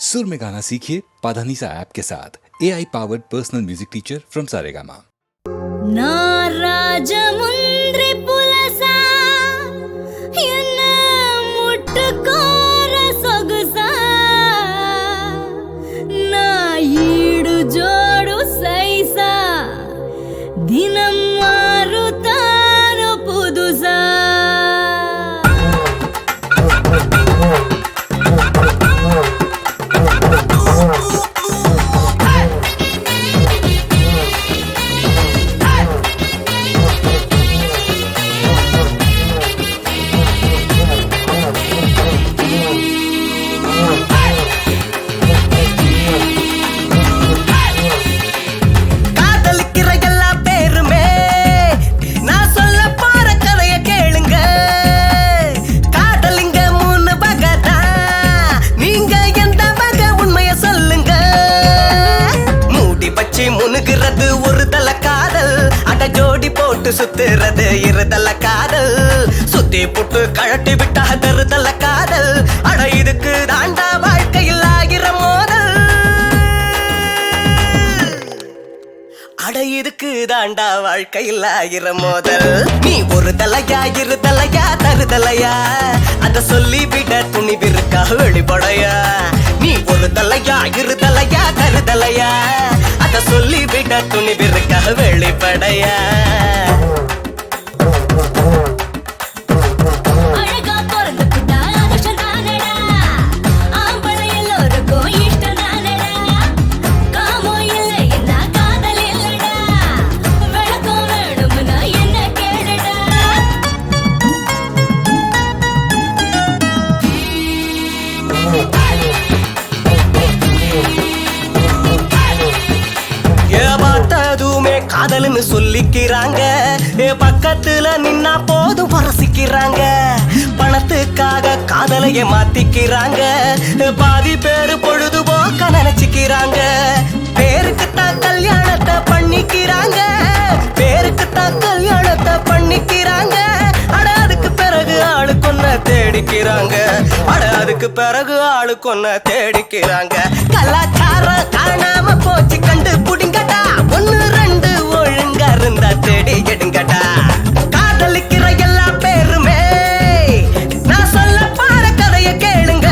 सुर में गाना सीखिए पाधानीसा ऐप के साथ AI powered personal music teacher from Saregama. ना राजमुंद्री पुलसा என்ன முட்டுக்கோர சொகுசா நான் ஈடு ஜோடு சைசா தினம் மாறுதானோ புதுசா முனுகிறது ஒரு தல காதல் அட ஜோடி போட்டு சுத்துறது இருதல காதல் சுத்தி போட்டு கழட்டி விட்டா தருதல காதல் அட இதுக்கு தாண்டா வாழ்க்கையில் ஆகிற மோதல் அட இதுக்கு தாண்டா வாழ்க்கையில் ஆகிற மோதல் நீ ஒரு தலையா இரு தலையா தருதலையா அத சொல்லி விட துணிவிருக்கா வெளிப்படையா நீ ஒரு தலையா இரு தலையா தருதலையா அத சொல்லி விட துணிவிருக்கா வெளிப்படையா காதல்னு சொல்லிக்கிறாங்க பக்கத்துல நின்னா போதும் பரசிக்கிறாங்க பணத்துக்காக காதலைய மாத்திக்கிறாங்க பாதி பேரு பொழுதுபோக்க நினைச்சுக்கிறாங்க பேருக்குத்தான் கல்யாணத்தை பண்ணிக்கிறாங்க பேருக்குத்தான் கல்யாணத்தை பண்ணிக்கிறாங்க அட அதுக்கு பிறகு ஆளு கொன்ன தேடிக்கிறாங்க அட அதுக்கு பிறகு ஆளு கொன்ன தேடிக்கிறாங்க கலாச்சாரம் காணாம போச்சு கண்டு புடிங்கடா ஒன்னு ரெண்டு ஒழுங்கா இருந்தா தேடி எடுங்கடா காதலிக்கிற எல்லா பேருமே நான் சொல்ல பார கதைய கேளுங்க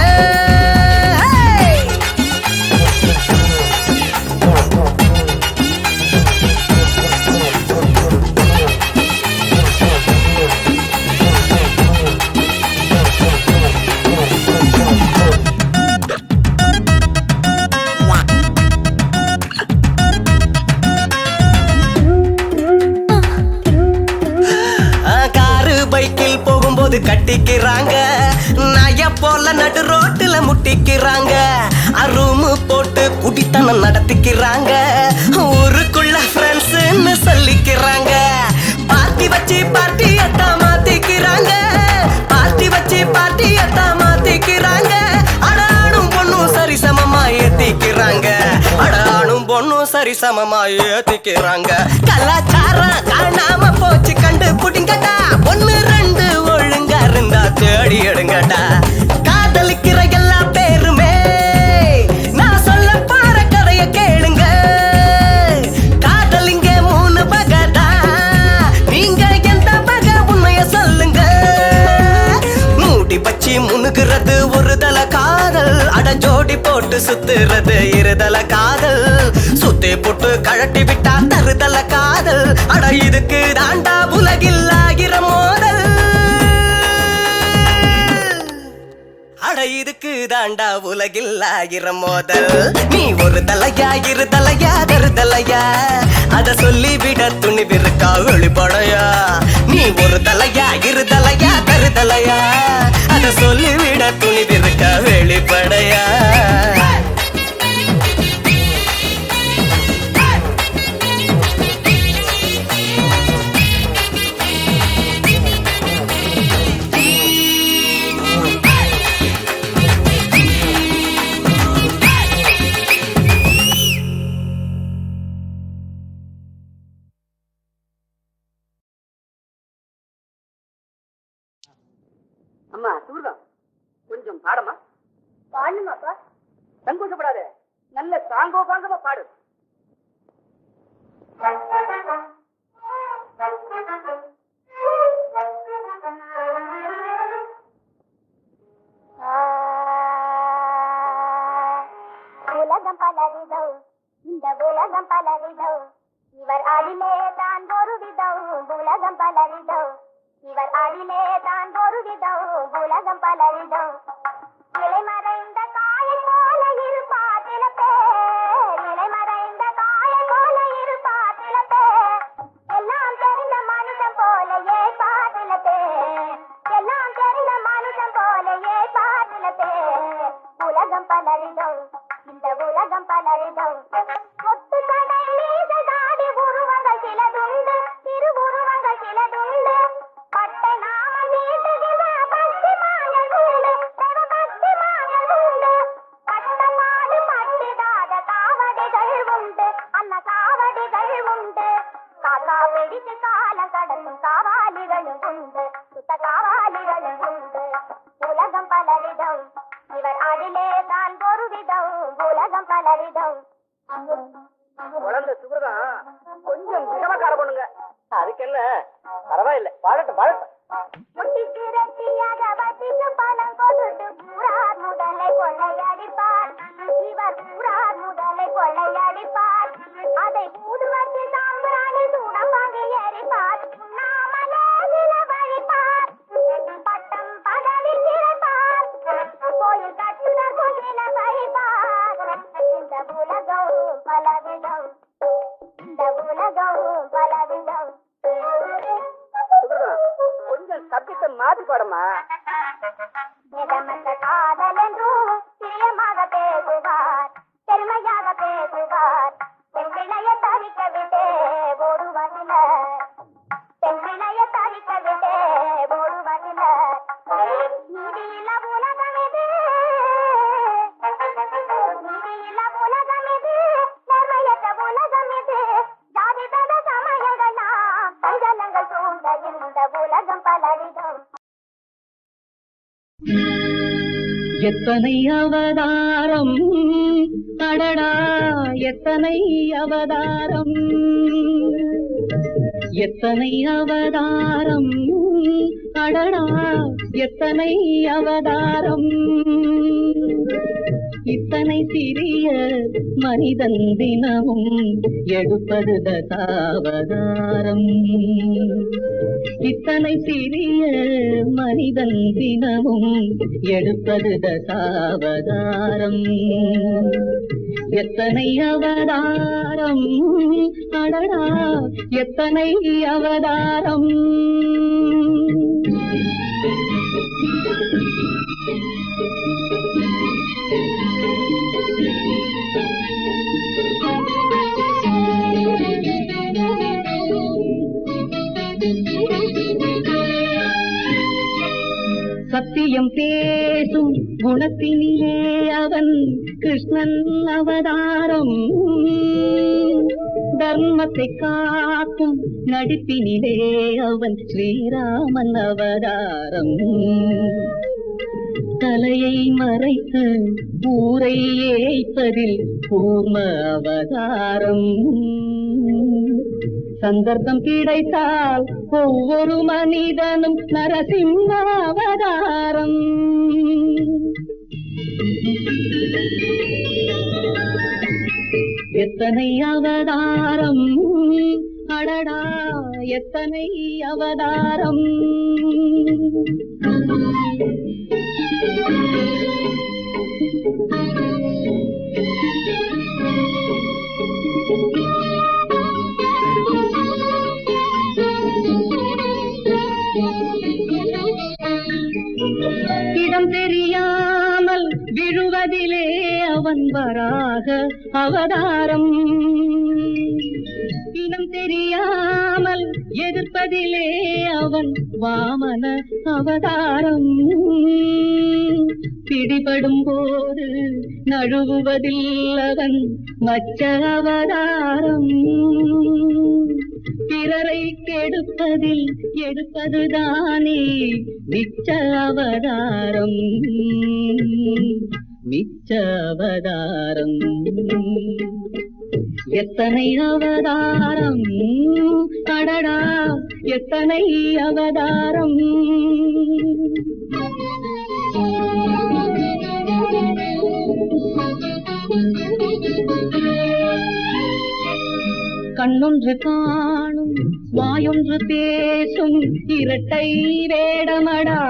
பைக்கில் போகும்போது கட்டிக்கிறாங்க நாய போல நடு ரோட்டுல முட்டிக்கிறாங்க ரூம் போட்டு குடித்தனம் நடத்திக்கிறாங்க ஊருக்குள்ள ஃப்ரெண்ட்ஸ்னு சொல்லிக்கிறாங்க பார்ட்டி வச்சு பார்ட்டியத்தான் மாத்திக்கிறாங்க பார்ட்டி வச்சு பார்ட்டியத்தான் மாத்திக்கிறாங்க அடானும் பொண்ணும் சரிசமமா ஏத்திக்கிறாங்க அடானும் பொண்ணும் சரிசமமா ஏத்திக்கிறாங்க கலாச்சாரம் காணாம போச்சு கண்டு புடிங்கடா ஒன்னு ரெண்டு ஒழுங்கா இருந்தா தேடி எடுங்கடா காதலிக்கிற எல்லா பேருமே நான் சொல்ல பார கதைய கேளுங்க காதலிங்க மூணு பகதா நீங்க எந்த பக உண்மைய சொல்லுங்க மூடி பச்சி முனுகிறது ஒரு தல காதல் அட ஜோடி போட்டு சுத்துறது இருதல காதல் சுத்தி போட்டு கழட்டி விட்டா தருதல காதல் அட இதுக்கு தாண்டா உலகில் ஆகிற மோதல் அட இதுக்கு தாண்டா உலகில் ஆகிற மோதல் நீ ஒரு தலையா இரு தலையா தருதலையா அத சொல்லி விட துணிவிருக்கா வெளிப்படையா நீ ஒரு தலையா இரு தலையா தருதலையா அத சொல்லி விட துணிவிருக்கா வெளிப்படையா அம்மா சூர்தா கொஞ்சம் பாடமா பாடணுமாப்பா. சங்கோச்சப்படாத, நல்ல சாங்கோ பாங்கமா பாடு. உலகம் பலவிதம், இந்த உலகம் பலவிதம், இவர் அடிலே தான் ஒரு விதம். உலகம் பலவிதம், இவர் அடிலே தான் ஒரு விதம். உலகம் பலவிதம். இலைமறைந்த காயை போல இருப்பார் சில பேர். இலைமறைந்த காயை போல இருப்பார் சில பேர். எல்லாம் தெரிந்த மனுஷன் போல ஏற்பார் சில பேர். எல்லாம் தெரிந்த மனுஷன் போல ஏற்பார் சில பேர். உலகம் பலவிதம், இந்த உலகம் பலவிதம். கொட்டு கடை மீது தாடி உருவங்கள் சிலதுண்டு, திருவுருவங்கள் சிலதுண்டு. பட்டை நாமம் நீட்டுகிற பக்திமான்கள் உண்டு, தெய்வ பக்திமான்கள் உண்டு. பட்டமாடு பட்டிடாத காவடிகள் உண்டு, அன்ன காவடிகள் உண்டு. காக்கா பிடித்து காலம் கடத்தும் காவாலிகளும் உண்டு, சுத்த காவாலிகளும் உண்டு. உலகம் பலவிதம், இவர் அதிலே தான் ஒரு விதம். உலகம் பலவிதம். குழந்தை சுகர்தான் கொஞ்சம் விஷமக்கார பண்ணுங்க. அதுக்கு என்ன, பரவாயில்லை, பாடட்டும் பாடட்டும். முட்டிக்கு ரெட்டியாக வட்டிக்கு பணம் கொடுத்து ஊரார் முதலை கொள்ளையடிப்பார். இவர் ஊரார் முதலை கொள்ளையடிப்பார். அதை மூடுவட்டு சாம்பிராணி சூடப்பாங்க எரிப்பார். உண்ணாமலே நிலவழிப்பார். பட்டம் பதவி கிடைப்பார். கோயில் கட்டுனர் குயில வழிப்பார். இந்த உலகம் பலவிதம், இந்த உலகம் பலவிதம். சுகர்தான் கொஞ்சம் சப்ஜெக்ட மாத்தி பாடமா. நிஜமற்ற காதல் என்றும் பிரியமாக பேசுவார், பெருமையாக பேசுவார். பெண் பிள்ளைய தவிக்க விட்டே ஓடுவதினர், பெண் பிள்ளைய தவிக்க விட்டே ஓடுவதினர். நீதியில்ல உலகம் இது, நீதியில்ல உலகம் இது, நேர்மையற்ற உலகம் இது. ஜாதி மத சமயங்கள் நாம் சஞ்சலங்கள் சூழ்ந்த இந்த உலகம் பலவிதம். எத்தனை அவதாரம், அடடா எத்தனை அவதாரம், எத்தனை அவதாரம், அடடா எத்தனை அவதாரம். இத்தனை சிறிய மனிதன் தினமும் எடுப்பது தசாவதாரம். இத்தனை சிறிய மனிதன் தினமும் எடுப்பது தசாவதாரம். எத்தனை அவதாரம், அடடா எத்தனை அவதாரம். சத்தியம் பேசும் குணத்தினிலே அவன் கிருஷ்ணன் அவதாரம். தர்மத்தை காக்கும் நடிப்பினிலே அவன் ஸ்ரீராமன் அவதாரம். தலையை மறைத்து ஊரை ஏய்ப்பதில் கூர்ம அவதாரம். சந்தர்ப்பம் கிடைத்தால் ஒவ்வொரு மனிதனும் நரசிம்ம அவதாரம். எத்தனை அவதாரம், அடடா எத்தனை அவதாரம். இடம் தெரியாமல் விழுவதிலே அவன் வராக அவதாரம். இனம் தெரியாமல் எதிர்ப்பதிலே அவன் வாமன அவதாரம். பிடிபடும் போது நழுவுவதில் அவன் மச்ச அவதாரம். பிறரை கெடுப்பதில் எடுப்பதுதானே மிச்ச அவதாரம். மிச்ச அவதாரம். எத்தனை அவதாரம் அடடா, எத்தனை அவதாரம். கண்ணொன்று காணும் வாயொன்று பேசும் இரட்டை வேடமடா.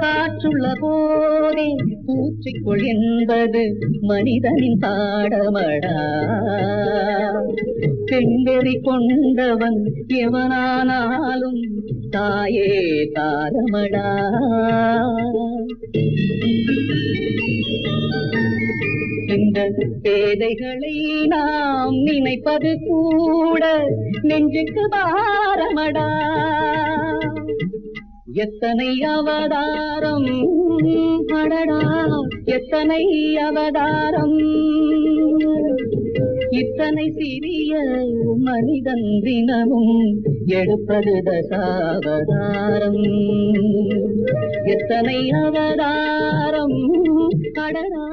காற்றுள்ள போதே பூச்சிக்கொள் என்பது மனிதனின் பாடமடா. பெண்வெறி கொண்டவன் எவனானாலும் தாயே தாரமடா. இந்த பேதைகளை நாம் நினைப்பது கூட நெஞ்சுக்கு பாரமடா. எத்தனை அவதாரம் அடடா, எத்தனை அவதாரம். இத்தனை சிறிய மனிதன் தினமும் எடுப்பது தசாவதாரம். எத்தனை அவதாரம் அடடா,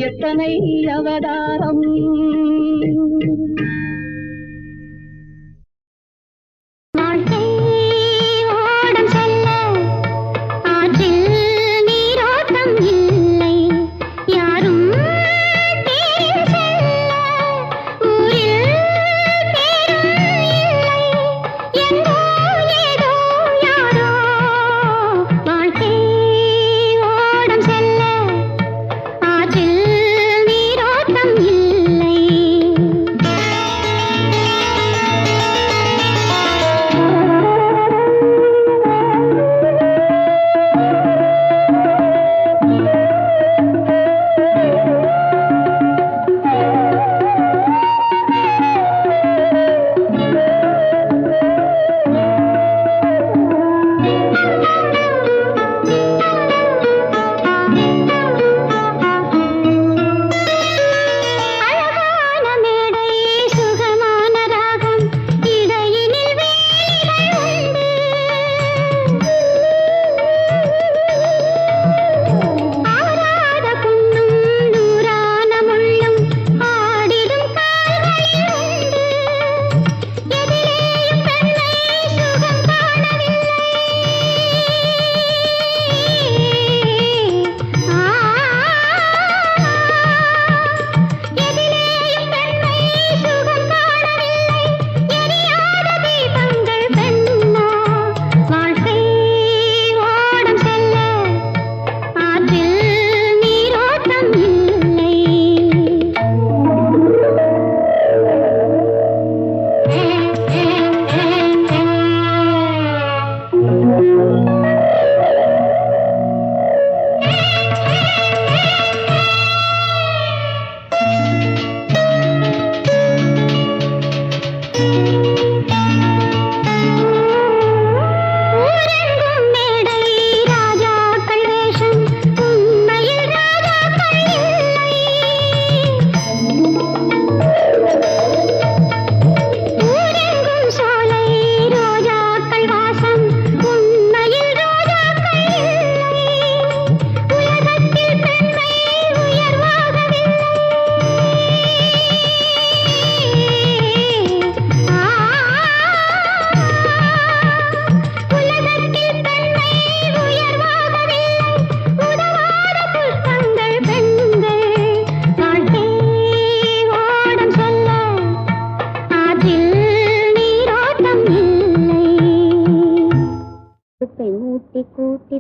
எத்தனை அவதாரம்.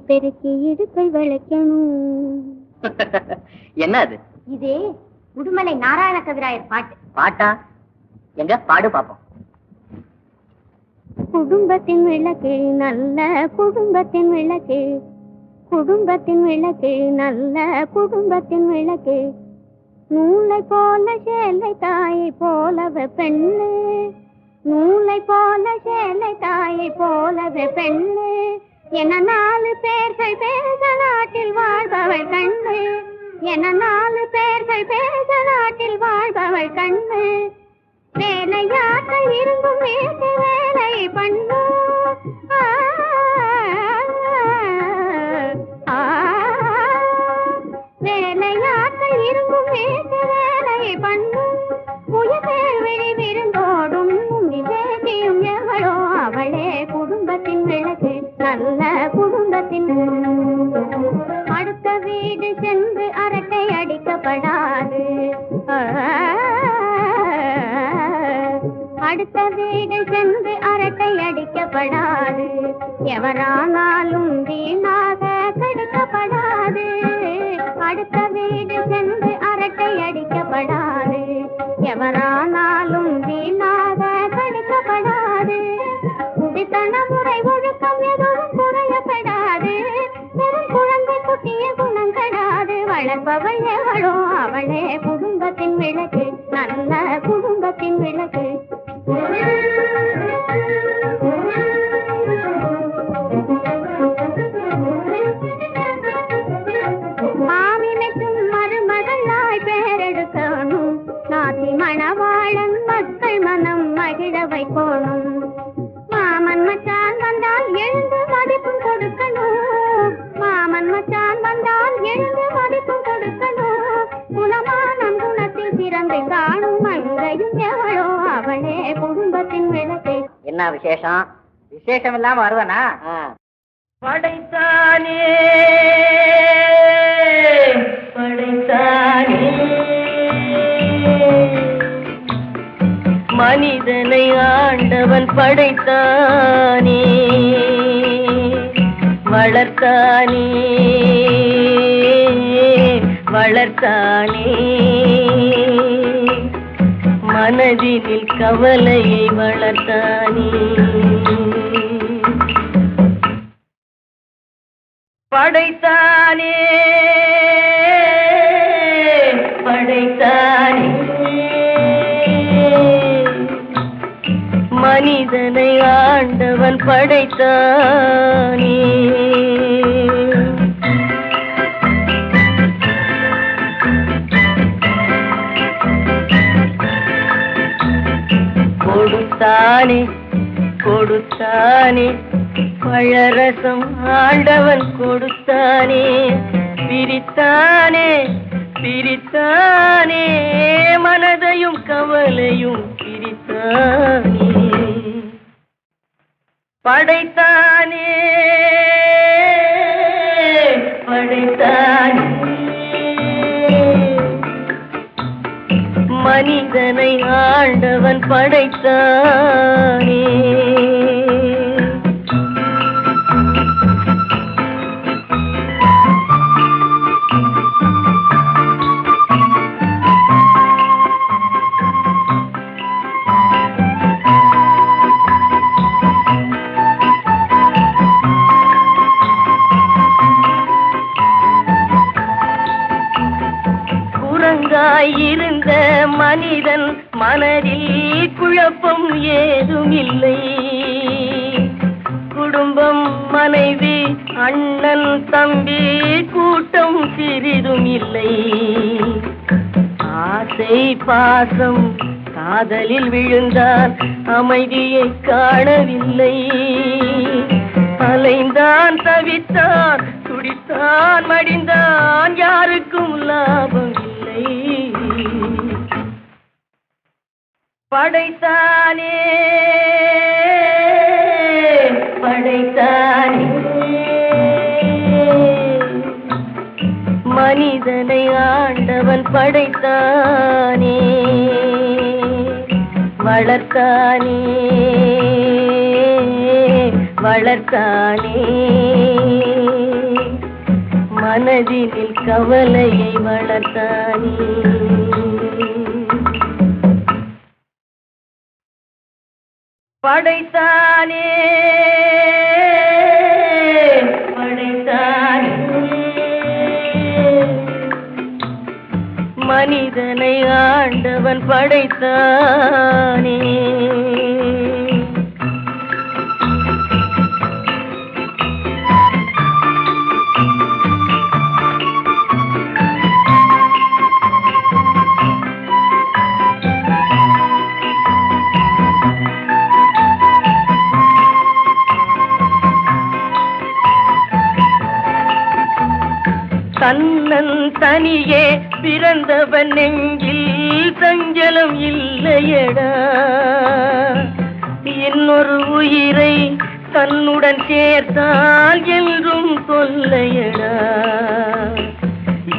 பெருக்கி இடுப்பை வளைக்கணும். என்ன அது? இதே உடுமலை நாராயண கவிராயர் பாட்டு. பாட்டா? எங்க பாடு பாப்போம். குடும்பத்தின் விளக்கு நல்ல குடும்பத்தின் விளக்கு, குடும்பத்தின் விளக்கு நல்ல குடும்பத்தின் விளக்கு, நூலை போல சேலை தாயை போலவே பெண்ணு, நூலை போல சேலை தாயை போலவே பெண்ணு, என 4 பேர்கள் பேச நாட்டில் வாழ்பவள் கண்ணு, என 4 பேர்கள் பேச நாட்டில் வாழ்பவள் கண்ணு, வேலையாக இருந்தும் வீட்டு வேலை பண்ணு. புறாக்கள் இரும்பும் வேட்டு வேலை பண்ணும் புயல் விழி விருந்தோடும் விவேகியும் எவளோ அவளே குடும்பத்தின் விளக்கு நல்ல குடும்பத்தின். அடுத்த வீடு சென்று அரட்டை அடிக்கப்படாது, அடுத்த வீடு சென்று அரட்டை அடிக்கப்படாது, எவரானாலும் வீணாக கெடுக்கப்படாது. அடுத்த வீடு சென்று அரட்டை அடிக்கப்படாது, எவரானாலும் வீணாக கெடுக்கப்படாது. குடித்தன முறை ஒழுக்கம் எதுவும் குறையப்படாது, வெறும் குழந்தை குட்டிய குணம் கெடாது. வளர்ப்பவள் எவளோ அவளே குடும்பத்தின் விளக்கு நல்ல குடும்பத்தின் விளக்கு. மாமினைக்கும் மருமகளாய் பேரெடுக்கணும், நாத்தி மணவாளன் மக்கள் மனம் மகிழ வைக்கணும். மாமன் மச்சான் வந்தால் எழுந்து மதிப்பும் கொடுக்கணும், மாமன் மச்சான் வந்தால் எழுந்து மதிப்பும் கொடுக்கணும். குணமான குணத்தில் சிறந்து காணும் மங்கையும் எவளோ அவளே குடும்பத்தின் விளக்கு. என்ன விசேஷம்? விசேஷம் இல்லாம வருவனா? படைத்தானே படைத்தானே மனிதனை ஆண்டவன் படைத்தானே, வளர்த்தானே வளர்த்தானே மனதினில் கவலையை வளர்த்தானே. படைத்தானே படைத்தானே மனிதனை ஆண்டவன் படைத்தானே. கொடுத்தானே கொடுத்தானே பழரசம் ஆண்டவன் கொடுத்தானே, பிரித்தானே பிரித்தானே மனதையும் கவலையும் பிரித்தானே. படைத்தானே படைத்தானே மனிதனை ஆண்டவன் படைத்தானே. இருந்த மனிதன் மனதில் குழப்பம் ஏதும் இல்லை, குடும்பம் மனைவி அண்ணன் தம்பி கூட்டம் சிறிதும் இல்லை. ஆசை பாசம் காதலில் விழுந்தான் அமைதியை காணவில்லை, அலைந்தான் தவித்தான் துடித்தான் மடிந்தான் யாருக்கும் லாபம் இல்லை. படைத்தானே படைத்தானே மனிதனை ஆண்டவன் படைத்தானே, வளர்த்தானே வளர்த்தானே மனதினில் கவலையை வளர்த்தானே. படைத்தானே படைத்தானே மனிதனை ஆண்டவன் படைத்தானே. தன்னன் தனி தனியே பிறந்தவன் நெஞ்சில் சஞ்சலம் இல்லையடா. இன்னொரு உயிரை தன்னுடன் சேர்த்தால் என்றும் தொல்லையடா.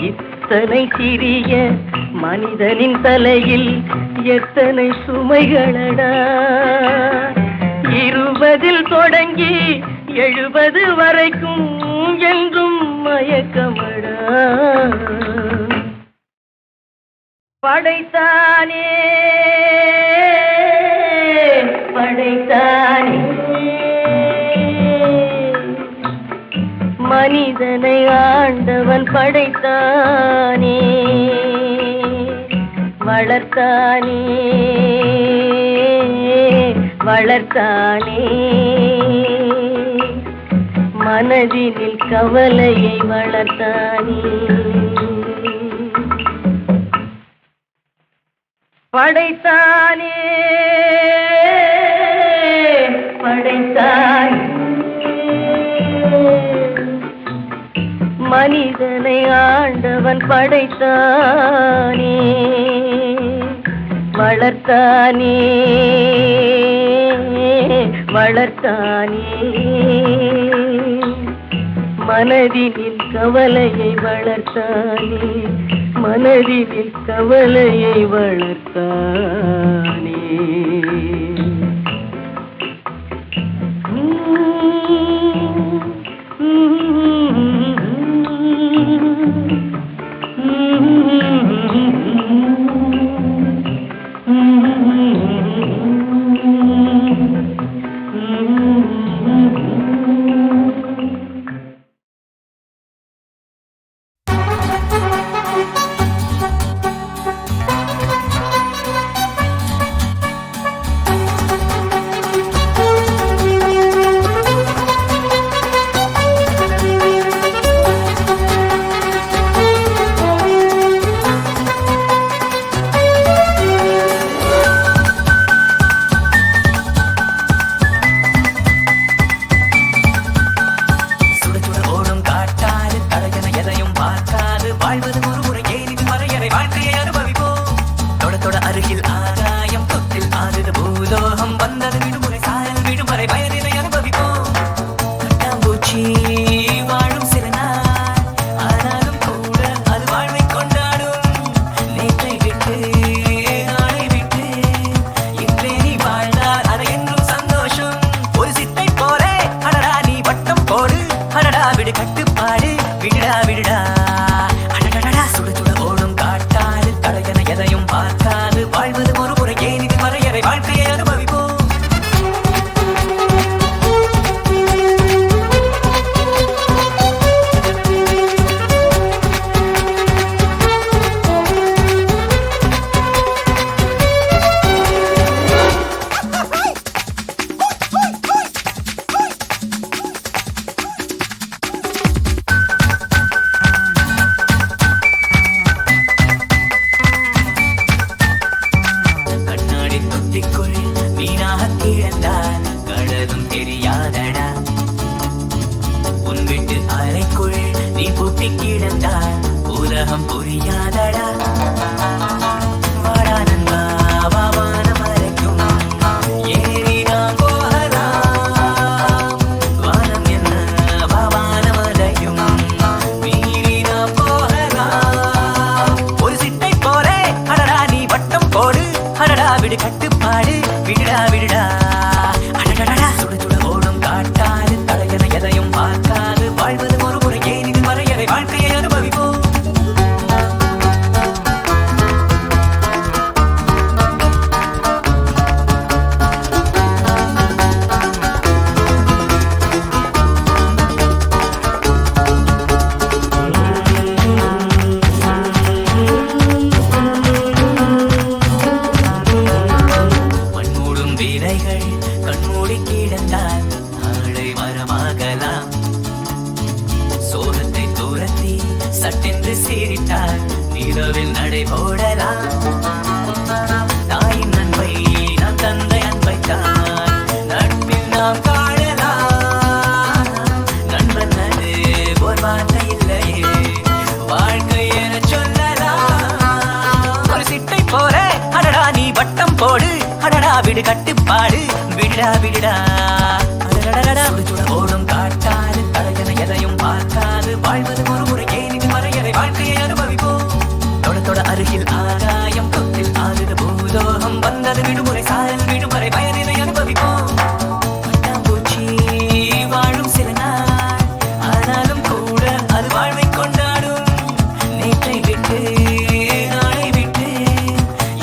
இத்தனை சிறிய மனிதனின் தலையில் எத்தனை சுமைகளடா. 20 தொடங்கி 70 வரைக்கும் என்றும் மயக்கமடா. படைத்தானே படைத்தானே மனிதனை ஆண்டவன் படைத்தானே, வளர்த்தானே வளர்த்தானே. மனதினில் கவலையை வளர்த்தானே. படைத்தானே படைத்தானே மனிதனை ஆண்டவன் படைத்தானே, வளர்த்தானே வளர்த்தானே. மனதினில் கவலையை வளர்த்தானே, மனதினில் கவலையை வளர்த்தானே. வாழ்க்கை என விடு கட்டுப்பாடு விடுடா விடுடா ஓடும் காட்டாது தலையன எதையும் பார்க்காது வாழ்வது ஒரு முறை ஏனின் மறையறை வாழ்க்கையை அனுபவிப்போம் தொட தொட அருகில் ஆகாயம் தொட்டில் ஆறுது பூதோகம் வந்தது விடுமுறை சாயல் விடுமுறை பயனிலை அனுபவிப்போம் பட்டாம்பூச்சி வாழும் சில நாள் ஆனாலும் கூட அது வாழ்வை கொண்டாடும் நேற்றை விட்டு நாளை விட்டு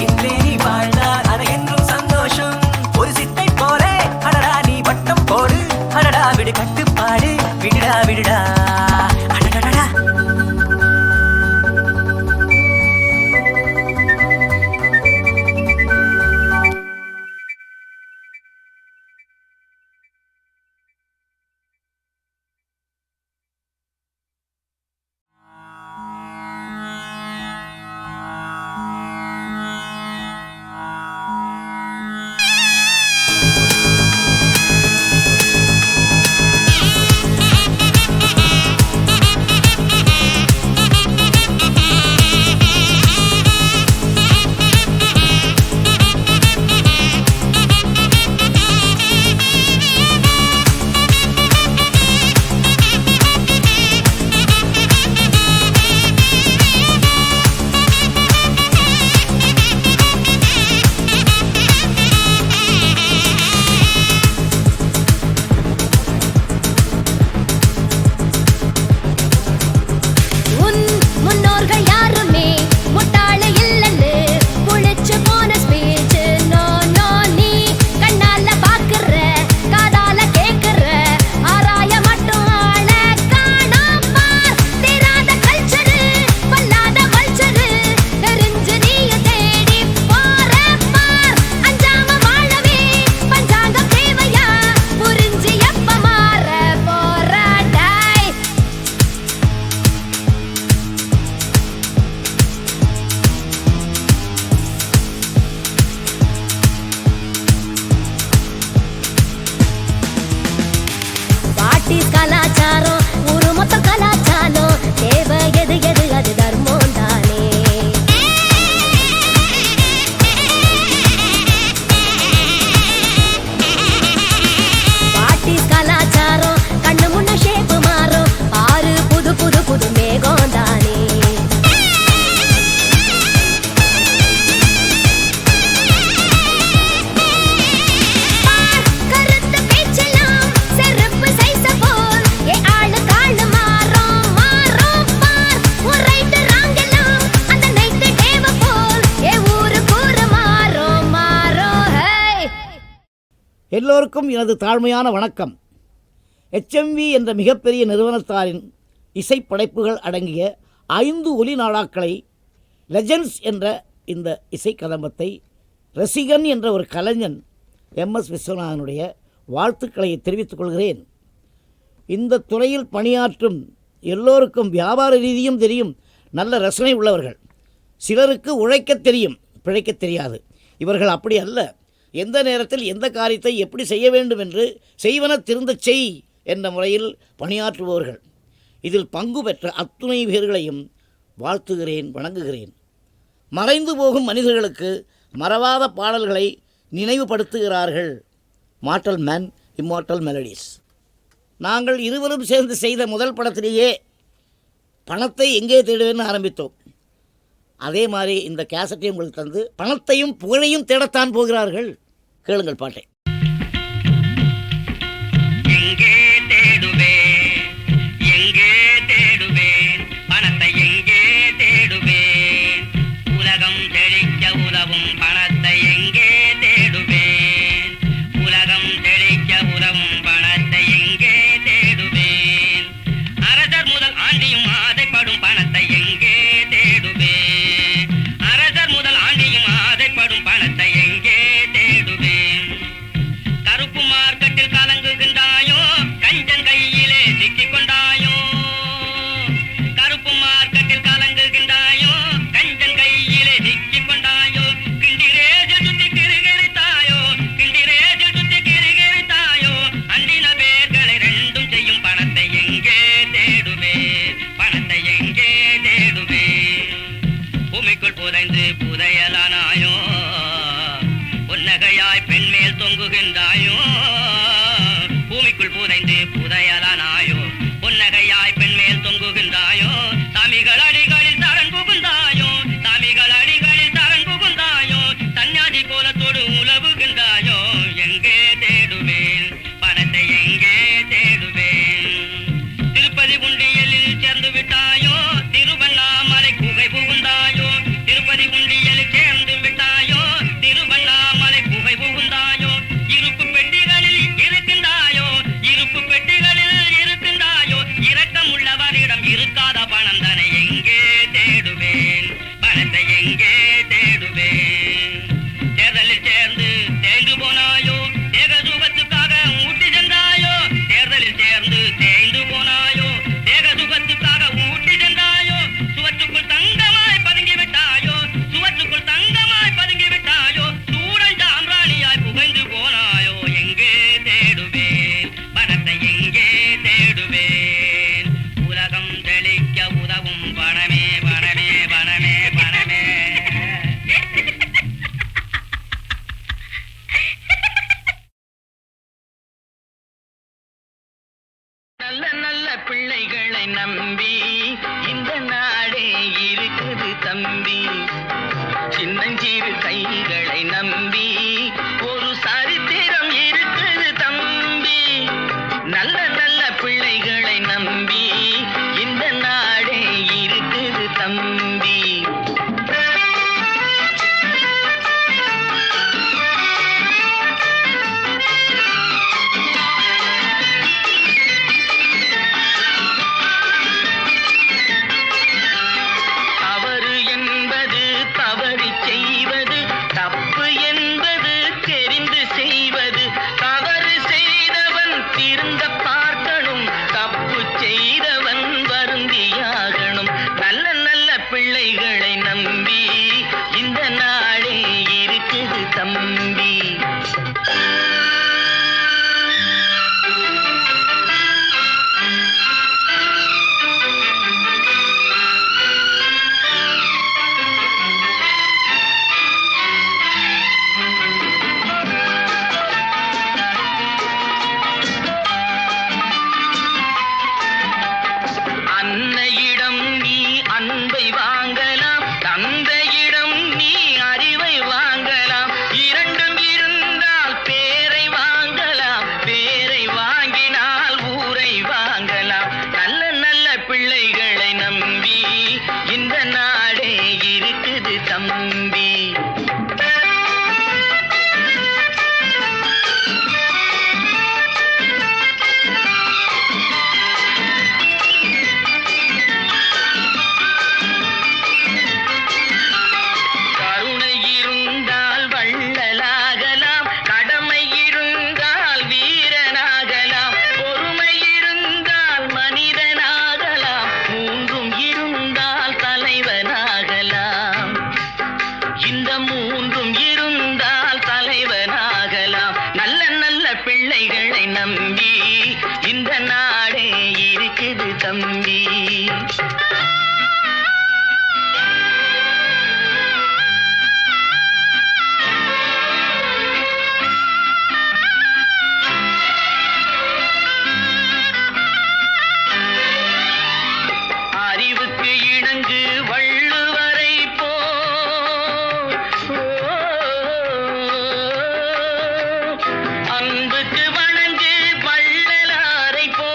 இன்றே நீ வாழ்ந்தால் அதை என்றும் சந்தோஷம் ஒரு சித்தை போலே அடடா நீ வட்டம் போடு அடடா விடு கட்டுப்பாடு விடுடா விடுடா அடடடா எல்லோருக்கும் எனது தாழ்மையான வணக்கம். HMV என்ற மிகப்பெரிய நிறுவனத்தாரின் இசைப்படைப்புகள் அடங்கிய 5 ஒலி நாடாக்களை லெஜெண்ட்ஸ் என்ற இந்த இசை கதம்பத்தை ரசிகன் என்ற ஒரு கலைஞன் MS விஸ்வநாதனுடைய வாழ்த்துக்களை தெரிவித்துக் கொள்கிறேன். இந்த துறையில் பணியாற்றும் எல்லோருக்கும் வியாபார ரீதியும் தெரியும், நல்ல ரசனை உள்ளவர்கள். சிலருக்கு உழைக்க தெரியும், பிழைக்க தெரியாது. இவர்கள் அப்படி அல்ல. எந்த நேரத்தில் எந்த காரியத்தை எப்படி செய்ய வேண்டும் என்று செய்வன திருந்த செய் என்ற முறையில் பணியாற்றுபவர்கள். இதில் பங்கு பெற்ற அத்துணை பேர்களையும் வாழ்த்துகிறேன், வணங்குகிறேன். மறைந்து போகும் மனிதர்களுக்கு மறவாத பாடல்களை நினைவுபடுத்துகிறார்கள் மார்ட்டல் மேன் இம்மார்ட்டல் மெலடிஸ். நாங்கள் இருவரும் சேர்ந்து செய்த முதல் படத்திலேயே பணத்தை எங்கே தேடுவேன்னு ஆரம்பித்தோம். அதே மாதிரி இந்த கேசட்டையும் உங்களுக்கு தந்து பணத்தையும் புகழையும் தேடத்தான் போகிறார்கள். கேளுங்கள் பாட்டை. எங்கே தேடுவேன், எங்கே தேடுவேன், பணத்தை எங்கே தேடுவேன், உலகம் செழிக்க உதவும் பணத்தை எங்கே தேடுவேன், உலகம் செழிக்க உதவும் பணத்தை எங்கே தேடுவேன், அரசர் முதல் ஆண்டியும் ஆதைப்படும் பணத்தை எங்கே தேடுவேன், அரசர் முதல் ஆண்டியும் ஆதைப்படும் பணத்தை எங்கே தேடுவேன், கருப்பு மார்க்கெட்டில் கலங்குகின்றாயோ, கஞ்சன் கையிலே சிக்கிக் கொண்டாயோ, கருப்பு மார்க்கெட்டில் கலங்குகின்றாயோ, கஞ்சன் கையிலே சிக்கிக் கொண்டாயோ, கிண்டிரேஜில் சுத்தி கிரிகிரித்தாயோ, கிண்டிரேஜில் சுத்தி கிரிகிரித்தாயோ, அண்டின பேர்களை ரெண்டும் செய்யும் பணத்தை எங்கே தேடுவேன், பணத்தை எங்கே தேடுவேன், பூமிக்குள் புதைந்து புதையலானாயோ, புன்னகையாய் பெண் தூங்குகின்றாயோ பூமிக்குள் புதைந்து புதையலானாயோ பொன்னகையாய் பெண்மேல் தொங்குகின்றாயோ சாமிகள் அடிகளில் சரண் புகுந்தாயோ சாமிகள் அடிகளில் சரண் புகுந்தாயோ சன்னியாசி கோலத்தோடு உலவுகின்றாயோ எங்கே தேடுவேன் பணத்தை எங்கே தேடுவேன் திருப்பதி உண்டியலில் சேர்ந்து விட்டாயோ திருவண்ணாமலை குகை புகுந்தாயோ திருப்பதி உண்டியலில் சேர்ந்து விட்டாயோ திருவண்ணாமலை குகை புகுந்தாயோ இருப்பு பெட்டிகளில் இருக்கின்றாயோ இருப்பு பெட்டிகளில் இருக்கின்றாயோ இரக்கம் உள்ளவரிடம் இருக்காத பணம் தானே எங்கே தேடுவேன் பணத்தை எங்கே தேடுவேன் தேர்தலில் சேர்ந்து தேய்ந்து போனாயோ தேக சுகத்துக்காக ஊட்டி சென்றாயோ தேர்தலில் சேர்ந்து தேய்ந்து போனாயோ தேக சுகத்துக்காக ஊட்டி சென்றாயோ சுவற்றுக்குள் தங்கமாய் பதுங்கி விட்டாயோ சுவற்றுக்குள் தங்கமாய் பதுங்கி விட்டாயோ சூழல் சாம்ராணியாய் புகைந்து போனாயோ எங்கே தேடுவேன் பணத்தை எங்கே தேடுவேன் உலகம் தெளிக்க உதவும் பணமே பணமே பணமே பணமே நல்ல நல்ல பிள்ளைகளை நம்பி இந்த நாடே இருக்குது தம்பி சின்னஞ்சிறு கைகளை நம்பி ஒரு சரித்திரம் இருக்குது தம்பி நல்ல நல்ல பிள்ளைகளை நம்பி இந்த நாடே இருக்குது தம்பி தவறு என்பது தவறி செய்வது தப்பு என்பது தெரிந்து செய்வது தவறு செய்தவன் திருந்த பார்க்கணும் தப்பு செய்தவன் வருந்தியாகணும் நல்ல நல்ல பிள்ளைகளை நம்பி இந்த நாடே இருக்குது தம்பி அன்னையிடம் நீ அன்பை வாங்கலாம் தந்தையிடம் நீ அறிவை வாங்கலாம் இரண்டும் இருந்தால் பேரை வாங்கலாம் பேரை வாங்கினால் ஊரை வாங்கலாம் நல்ல நல்ல பிள்ளைகளை நம்பி இந்த நாடே இருக்குது தம்பி கருணை இருந்தால் வள்ளலாகலாம் கடமை இருந்தால் வீரனாகலாம் பொறுமை இருந்தால் மனிதனாகலாம் மூன்றும் இருந்தால் தலைவனாகலாம் இந்த மூன்றும் இருந்தால் தலைவனாகலாம் நல்ல நல்ல பிள்ளைகளை நம்பி இந்த நாடே இருக்குது தம்பி அறிவுக்கு இணங்கு வள்ளுவரை போ அன்புக்கு வணங்கு வள்ளலாரை போ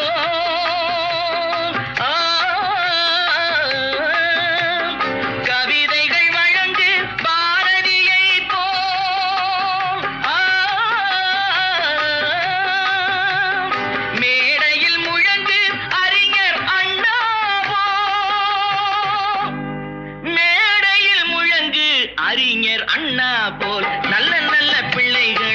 கவிதைகள் வழங்கு பாரதியை போ மேடையில் முழங்கு அறிஞர் அண்ணாவோ மேடையில் முழங்கு அறிஞர் அண்ணா போல் நல்ல நல்ல பிள்ளைகள்